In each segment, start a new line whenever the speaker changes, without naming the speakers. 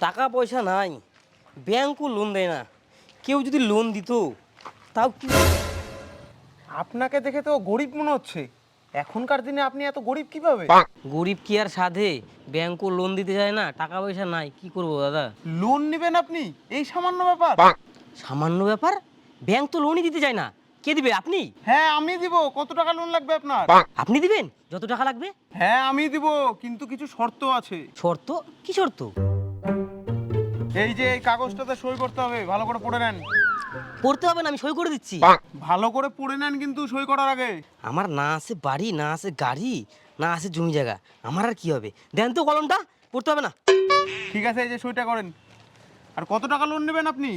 টাকা পয়সা নাই, ব্যাংকও লোন দেয় না। কেউ যদি লোন দিত তাও কি।
আপনাকে দেখে তো গরিব মনে হচ্ছে। এখনকার দিনে আপনি এত গরিব কিভাবে?
গরিব কি আর সাধে, ব্যাংকও লোন দিতে চায় না, টাকা পয়সা নাই, কি করবো দাদা।
লোন নেবেন আপনি? এই সামান্য ব্যাপার?
সামান্য ব্যাপার? ব্যাংক তো লোনই দিতে চায় না। কে দিবে, আপনি?
হ্যাঁ আমি দিব। কত টাকা লোন লাগবে আপনার?
আপনি দিবেন যত টাকা লাগবে।
হ্যাঁ আমি দিব, কিন্তু কিছু শর্ত আছে।
শর্ত? কি শর্ত?
এই যে এই কাগজটাতে সই করতে হবে, ভালো করে পড়ে নেন।
পড়তে হবে না, আমি সই করে দিচ্ছি।
ভালো করে পড়ে নেন কিন্তু সই করার আগে।
আমার না আছে বাড়ি, না আছে গাড়ি, না আছে জমি জায়গা, আমার আর কি হবে? দেন তো কলমটা, পড়তে হবে না।
ঠিক আছে, এই যে সইটা করেন। আর কত টাকা লোন নেবেন আপনি?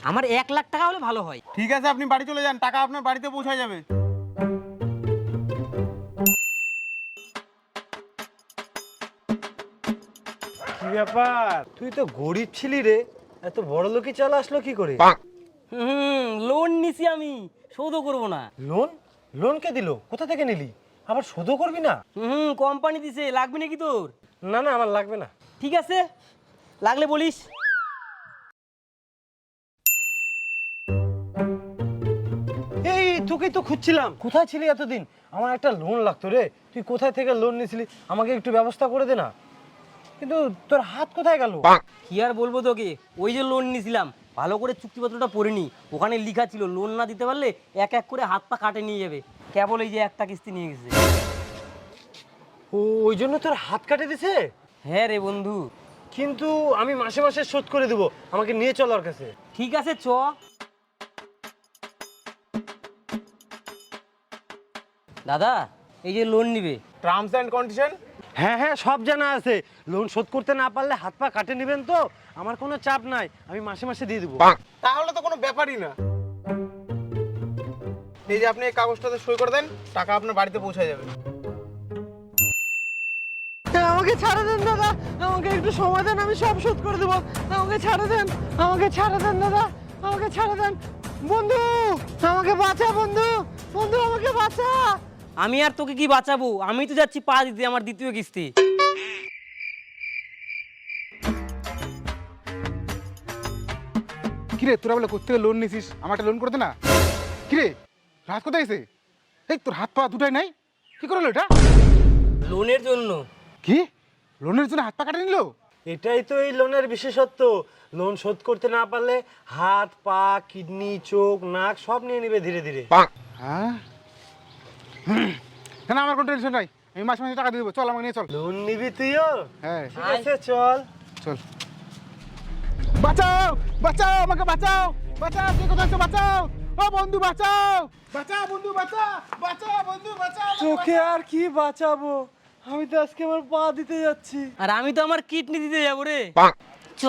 আমার 1 লাখ টাকা হলে ভালো হয়।
ঠিক আছে, আপনি বাড়ি চলে যান, টাকা আপনার বাড়িতে পৌঁছে যাবে।
কি ব্যাপার, তুই তো গরিব ছিলি রে, এত বড় লোকই চাল আসলো কি করে?
লোন নিছি আমি, শোধও করবো না।
লোন? লোন কে দিল? কোথা থেকে নিলি? আবার শোধও করবি না?
কোম্পানি দিছে, লাগবে নাকি তোর?
না না, আমার লাগবে না।
ঠিক আছে, লাগলে বলিস।
এই তোকেই তো খুঁজছিলাম, কোথায় ছিলি এতদিন? আমার একটা লোন লাগতো রে, তুই কোথায় থেকে লোন নিয়েছিলি? আমাকে একটু ব্যবস্থা করে দে না। কিন্তু তোর হাত কোথায় গেল?
কি আর বলবো তোকে, ওই যে লোন নিছিলাম, ভালো করে চুক্তিপত্রটা পড়িনি। ওখানে লেখা ছিল লোন না দিতে পারলে এক এক করে হাত পা কাটে নিয়ে যাবে। কেবল এই যে একটা কিস্তি নিয়ে গেছে।
ও, ওই জন্য তোর হাত কাটে দিছে?
হ্যাঁ রে বন্ধু।
কিন্তু আমি মাসে মাসে শোধ করে দেবো, আমাকে নিয়ে চল ওর কাছে।
ঠিক আছে, চ। দাদা, এই যে লোন নিবে।
Terms and condition?
হ্যাঁ হ্যাঁ, সব জানা আছে। লোন শোধ করতে না পারলে হাত পা কাটে নেবেন তো? আমার কোনো চাপ নাই, আমি মাসে মাসে দিয়ে দেবো।
তাহলে তো কোনো ব্যাপারই না। এই যে আপনি এই কাগজটাতে সই করে দেন, টাকা আপনার বাড়িতে পৌঁছে যাবে।
আমাকে ছাড়ে দেন দাদা, আমাকে একটু সময় দেন, আমি সব শোধ করে দেবো। আমাকে ছাড়ে দেন, আমাকে ছাড়ে দেন দাদা, আমাকে ছাড়ে দেন। বন্ধু আমাকে বাঁচা, বন্ধু, বন্ধু আমাকে বাঁচা।
আমি আর তোকে কি বাঁচাবো? আমি তো যাচ্ছি পা দিতে আমার দ্বিতীয় কিস্তি।
কিরে তোরা বলে কোথা থেকে লোন নিছিস, আমারটা লোন করে দে না। কিরে রাত কোথায় গেছে? এই তোর হাত পা দুটাই নাই, কি করলো এটা?
লোনের জন্য।
কি লোনের জন্য হাত পা কাটে নিল?
এটাই তো এই লোনের বিশেষত্ব। লোন শোধ করতে না পারলে হাত পা কিডনি চোখ নাক সব নিয়ে নিবে ধীরে ধীরে।
হ্যাঁ না আমার কোনো টেনশন নাই, আমি মাসে মাসে টাকা দিয়ে দেবো। চল আমাকে নিয়ে চল।
লোন নিবি তুইও?
হ্যাঁ
ঠিক আছে চল।
চল। বাঁচাও বাঁচাও, আমাকে বাঁচাও, বাঁচাও, কে কোথায় আছো? বাঁচাও ও বন্ধু, বাঁচাও, বাঁচাও বন্ধু, বাঁচাও, বাঁচাও বন্ধু, বাঁচাও।
তোকে আর কি বাঁচাবো, আমি তো আজকে আমার পা দিতে যাচ্ছি।
আর আমি তো আমার কিডনি দিতে যাবো রে। চ।